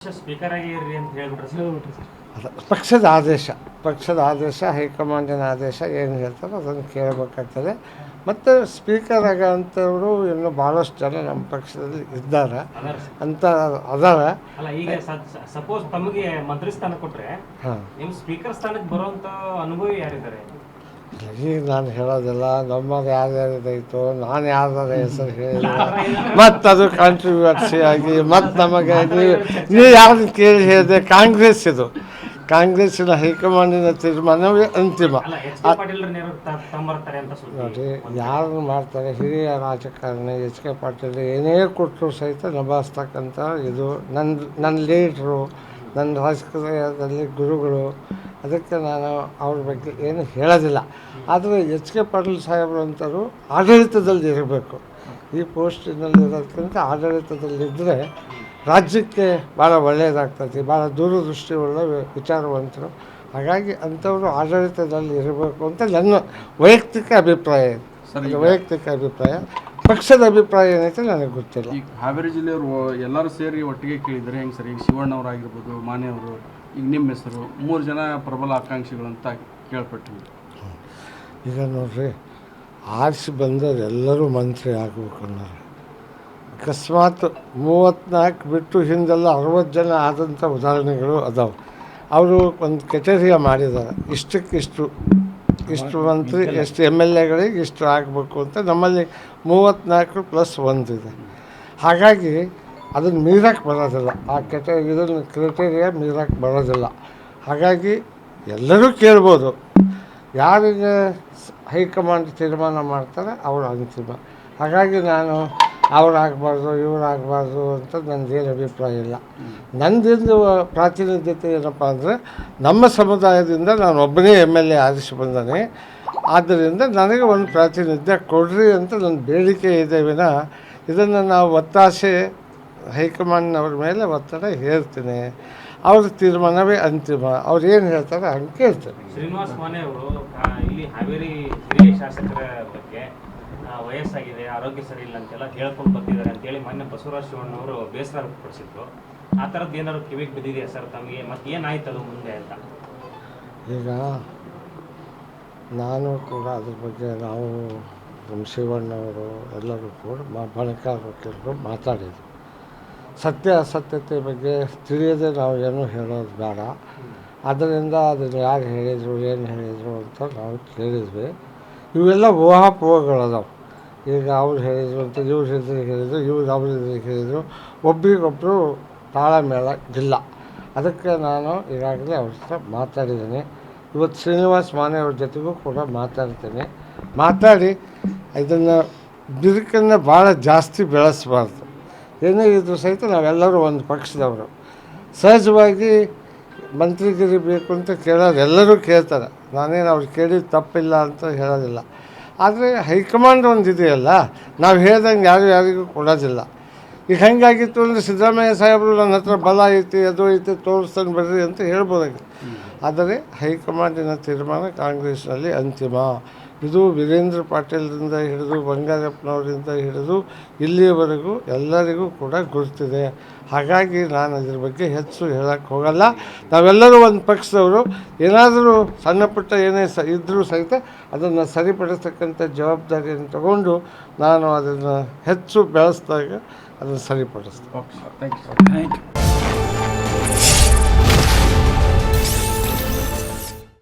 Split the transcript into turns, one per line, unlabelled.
Speaker ಆಗಿರ್ರಿ ಅಂತ ಹೇಳ್ಬಿಟ್ರೆ
ಅದ ಪಕ್ಷದ ಆದೇಶ ಹೈಕಮಾಂಡಿನ ಆದೇಶ ಏನು ಹೇಳ್ತಾರೋ ಅದನ್ನು ಕೇಳಬೇಕಾಗ್ತದೆ. ಮತ್ತು ಸ್ಪೀಕರ್ ಆಗೋಂಥವ್ರು ಇನ್ನೂ ಭಾಳಷ್ಟು ಜನ ನಮ್ಮ ಪಕ್ಷದಲ್ಲಿ ಇದ್ದಾರೆ ಅಂತ ಅದಾರ.
ಅಲ್ಲ, ಈಗ ಸಪೋಸ್ ತಮಗೆ ಮಂತ್ರಿ ಸ್ಥಾನ ಕೊಟ್ಟರೆ ನಿಮ್ಮ ಸ್ಪೀಕರ್ ಸ್ಥಾನಕ್ಕೆ ಬರುವಂಥ ಅನುಭವಿ ಯಾರಿದ್ದಾರೆ?
ಈಗ ನಾನು ಹೇಳೋದಿಲ್ಲ. ನಮ್ಮದು ಯಾರ್ಯಾರಿದಾಯಿತು, ನಾನು ಯಾರ್ದಾರ ಹೆಸರು ಹೇಳಿಲ್ಲ, ಮತ್ತು ಅದು ಕಾಂಟ್ರವರ್ಸಿ ಆಗಿ ಮತ್ತು ನಮಗೆ ನೀವು ಯಾರನ್ನ ಕೇಳಿ ಹೇಳಿದೆ. ಕಾಂಗ್ರೆಸ್ಸಿನ ಹೈಕಮಾಂಡಿನ ತೀರ್ಮಾನವೇ ಅಂತಿಮ. ನೋಡಿ, ಯಾರನ್ನು ಮಾಡ್ತಾರೆ ಹಿರಿಯ ರಾಜಕಾರಣಿ ಎಚ್ ಕೆ ಪಾಟೀಲ್ ಏನೇ ಕೊಟ್ಟರು ಸಹಿತ ನಭಾಯಿಸ್ತಕ್ಕಂಥ ಇದು ನನ್ನ ಲೀಡ್ರು, ನನ್ನ ರಾಜಕೀಯದಲ್ಲಿ ಗುರುಗಳು. ಅದಕ್ಕೆ ನಾನು ಅವ್ರ ಬಗ್ಗೆ ಏನು ಹೇಳೋದಿಲ್ಲ. ಆದರೆ ಎಚ್ ಕೆ ಪಾಟೀಲ್ ಸಾಹೇಬರು ಅಂತಾರು ಆಡಳಿತದಲ್ಲಿ ಇರಬೇಕು. ಈ ಪೋಸ್ಟಿನಲ್ಲಿ ಇರೋದಕ್ಕಿಂತ ಆಡಳಿತದಲ್ಲಿದ್ದರೆ ರಾಜ್ಯಕ್ಕೆ ಭಾಳ ಒಳ್ಳೆಯದಾಗ್ತದೆ. ಭಾಳ ದೂರದೃಷ್ಟಿ ಉಳ್ಳ ವಿಚಾರವಂತರು. ಹಾಗಾಗಿ ಅಂಥವರು ಆಡಳಿತದಲ್ಲಿ ಇರಬೇಕು ಅಂತ ನನ್ನ ವೈಯಕ್ತಿಕ ಅಭಿಪ್ರಾಯ ಇದೆ. ವೈಯಕ್ತಿಕ ಅಭಿಪ್ರಾಯ. ಪಕ್ಷದ ಅಭಿಪ್ರಾಯ ಏನೈತೆ ನನಗೆ ಗೊತ್ತಿಲ್ಲ.
ಈಗ ಹಾವೇರಿ ಜಿಲ್ಲೆಯವರು ಎಲ್ಲರೂ ಸೇರಿ ಒಟ್ಟಿಗೆ ಕೇಳಿದರೆ ಹೆಂಗೆ ಸರ್? ಈಗ ಶಿವಣ್ಣವರಾಗಿರ್ಬೋದು, ಮಾನ್ಯವರು, ಈಗ ನಿಮ್ಮ ಹೆಸರು 3 ಜನ ಪ್ರಬಲ ಆಕಾಂಕ್ಷಿಗಳಂತ ಕೇಳ್ಪಟ್ಟಿವಿ.
ಈಗ ನೋಡ್ರಿ, ಆರಿಸಿ ಬಂದವರು ಎಲ್ಲರೂ ಮಂತ್ರಿ ಆಗಬೇಕು ಅನ್ನೋರು. ಅಕಸ್ಮಾತ್ 34 ಬಿಟ್ಟು ಹಿಂದೆಲ್ಲ 60 ಜನ ಆದಂಥ ಉದಾಹರಣೆಗಳು ಅದಾವೆ. ಅವರು ಒಂದು ಕೆಟೇರಿಯ ಮಾಡಿದ್ದಾರೆ. ಇಷ್ಟು ಮಂತ್ರಿ, ಎಷ್ಟು MLA ಇಷ್ಟು ಆಗಬೇಕು ಅಂತ. ನಮ್ಮಲ್ಲಿ 34 + 1 ಇದೆ. ಹಾಗಾಗಿ ಅದನ್ನು ಮೀರಕ್ಕೆ ಬರೋದಿಲ್ಲ. ಆ ಕ್ರೈಟೇರಿಯಾ ಮೀರಕ್ಕೆ ಬರೋದಿಲ್ಲ. ಹಾಗಾಗಿ ಎಲ್ಲರೂ ಕೇಳ್ಬೋದು. ಯಾರಿಗೆ ಹೈಕಮಾಂಡ್ ತೀರ್ಮಾನ ಮಾಡ್ತಾರೆ ಅವರು ಅಂತಿಮ. ಹಾಗಾಗಿ ನಾನು ಅವರಾಗಬಾರ್ದು ಇವರಾಗಬಾರ್ದು ಅಂತ ನನ್ನದೇನು ಅಭಿಪ್ರಾಯ ಇಲ್ಲ. ನನ್ನದಿಂದ ಪ್ರಾತಿನಿಧ್ಯತೆ ಏನಪ್ಪ ಅಂದರೆ, ನಮ್ಮ ಸಮುದಾಯದಿಂದ ನಾನು ಒಬ್ಬನೇ MLA ಆರಿಸಿ ಬಂದಾನೆ. ಆದ್ದರಿಂದ ನನಗೆ ಒಂದು ಪ್ರಾತಿನಿಧ್ಯ ಕೊಡ್ರಿ ಅಂತ ನನ್ನ ಬೇಡಿಕೆ ಇದೆ ವಿನ ಇದನ್ನು ನಾವು ಒತ್ತಾಸೆ ಹೈಕಮಾಂಡ್ನವ್ರ ಮೇಲೆ ಒತ್ತಡ ಹೇರ್ತೀನಿ. ಅವ್ರ ತೀರ್ಮಾನವೇ ಅಂತಿಮ. ಅವ್ರು ಏನು ಹೇಳ್ತಾರೆ ಹಂಗೆ ಕೇಳ್ತಾರೆ.
ಶ್ರೀನಿವಾಸ್ ಮಾನೆ ಅವರು ಇಲ್ಲಿ ಹಾವೇರಿ ಹಿರಿಯ ಶಾಸಕರ ಬಗ್ಗೆ ವಯಸ್ಸಾಗಿದೆ, ಆರೋಗ್ಯ ಸರಿ ಇಲ್ಲ ಅಂತೆಲ್ಲ ಹೇಳ್ಕೊಂಡು ಬಂದಿದ್ದಾರೆ ಅಂತೇಳಿ ಮೊನ್ನೆ ಬಸವರಾಜ ಶಿವಣ್ಣವರು ಬೇಸರ ವ್ಯಕ್ತಪಡಿಸಿದ್ರು. ಆ ಥರದ್ದು ಏನಾದ್ರು ಕಿವಿಗೆ ಬಿದ್ದಿದೆಯಾ ಸರ್ ತಮಗೆ? ಮತ್ತು ಏನಾಯ್ತು ಅದು ಮುಂದೆ ಅಂತ?
ಈಗ ನಾನು ಕೂಡ ಅದ್ರ ಬಗ್ಗೆ ನಾವು ನಮ್ಮ ಶಿವಣ್ಣವರು ಎಲ್ಲರೂ ಕೂಡ ಬಣಕಾರರು ಮಾತಾಡಿದ್ರು. ಸತ್ಯಾಸತ್ಯತೆ ಬಗ್ಗೆ ತಿಳಿಯದೆ ನಾವು ಏನೂ ಹೇಳೋದು ಬೇಡ. ಅದರಿಂದ ಅದನ್ನು ಯಾರು ಹೇಳಿದರು ಏನು ಹೇಳಿದರು ಅಂತ ನಾವು ಕೇಳಿದ್ವಿ. ಇವೆಲ್ಲ ಊಹಾಪೋಹಗಳದಾವೆ. ಈಗ ಅವ್ರು ಹೇಳಿದರು ಅಂತ ಇವ್ರು ಹೇಳಿದರು, ಅವ್ರು ಹೇಳಿದರು. ಒಬ್ರಿಗೊಬ್ಬರು ತಾಳಮೇಳ ಇಲ್ಲ. ಅದಕ್ಕೆ ನಾನು ಈಗಾಗಲೇ ಅವ್ರ ಹತ್ರ ಮಾತಾಡಿದ್ದೀನಿ. ಇವತ್ತು ಶ್ರೀನಿವಾಸ್ ಮಾನೆ ಅವ್ರ ಜೊತೆಗೂ ಕೂಡ ಮಾತಾಡ್ತೀನಿ. ಮಾತಾಡಿ ಇದನ್ನು ಬಿರುಕನ್ನು ಭಾಳ ಜಾಸ್ತಿ ಬೆಳೆಸಬಾರ್ದು. ಏನೇ ಇದ್ರೂ ಸಹಿತ ನಾವೆಲ್ಲರೂ ಒಂದು ಪಕ್ಷದವರು. ಸಹಜವಾಗಿ ಮಂತ್ರಿಗಿರಿ ಬೇಕು ಅಂತ ಕೇಳೋರು ಎಲ್ಲರೂ ಕೇಳ್ತಾರೆ. ನಾನೇನು ಅವ್ರು ಕೇಳಿದ ತಪ್ಪಿಲ್ಲ ಅಂತ ಹೇಳೋದಿಲ್ಲ. ಆದರೆ ಹೈಕಮಾಂಡ್ ಒಂದು ಇದೆಯಲ್ಲ, ನಾವು ಹೇಳ್ದಂಗೆ ಯಾರಿಗೂ ಕೊಡೋದಿಲ್ಲ. ಈಗ ಹೆಂಗಾಗಿತ್ತು ಅಂದರೆ, ಸಿದ್ದರಾಮಯ್ಯ ಸಾಹೇಬರು ನನ್ನ ಹತ್ರ ಬಲ ಐತಿ, ಅದು ಐತಿ, ತೋರಿಸ್ತಾನೆ ಬರ್ರಿ ಅಂತ ಹೇಳ್ಬೋದಾಗಿತ್ತು. ಆದರೆ ಹೈಕಮಾಂಡಿನ ತೀರ್ಮಾನ ಕಾಂಗ್ರೆಸ್ನಲ್ಲಿ ಅಂತಿಮ. ಇದು ವೀರೇಂದ್ರ ಪಾಟೀಲ್ರಿಂದ ಹಿಡಿದು ಬಂಗಾರಪ್ಪನವರಿಂದ ಹಿಡಿದು ಇಲ್ಲಿಯವರೆಗೂ ಎಲ್ಲರಿಗೂ ಕೂಡ ಗುರುತಿದೆ. ಹಾಗಾಗಿ ನಾನು ಅದ್ರ ಬಗ್ಗೆ ಹೆಚ್ಚು ಹೇಳಕ್ಕೆ ಹೋಗಲ್ಲ. ನಾವೆಲ್ಲರೂ ಒಂದು ಪಕ್ಷದವರು. ಏನಾದರೂ ಸಣ್ಣ ಪುಟ್ಟ ಏನೇ ಇದ್ದರೂ ಸಹಿತ ಅದನ್ನು ಸರಿಪಡಿಸ್ತಕ್ಕಂಥ ಜವಾಬ್ದಾರಿಯನ್ನು ತಗೊಂಡು ನಾನು ಅದನ್ನು ಹೆಚ್ಚು ಬೆಳೆಸಿದಾಗ ಅದನ್ನು ಸರಿಪಡಿಸ್ತೀನಿ.
Thank you.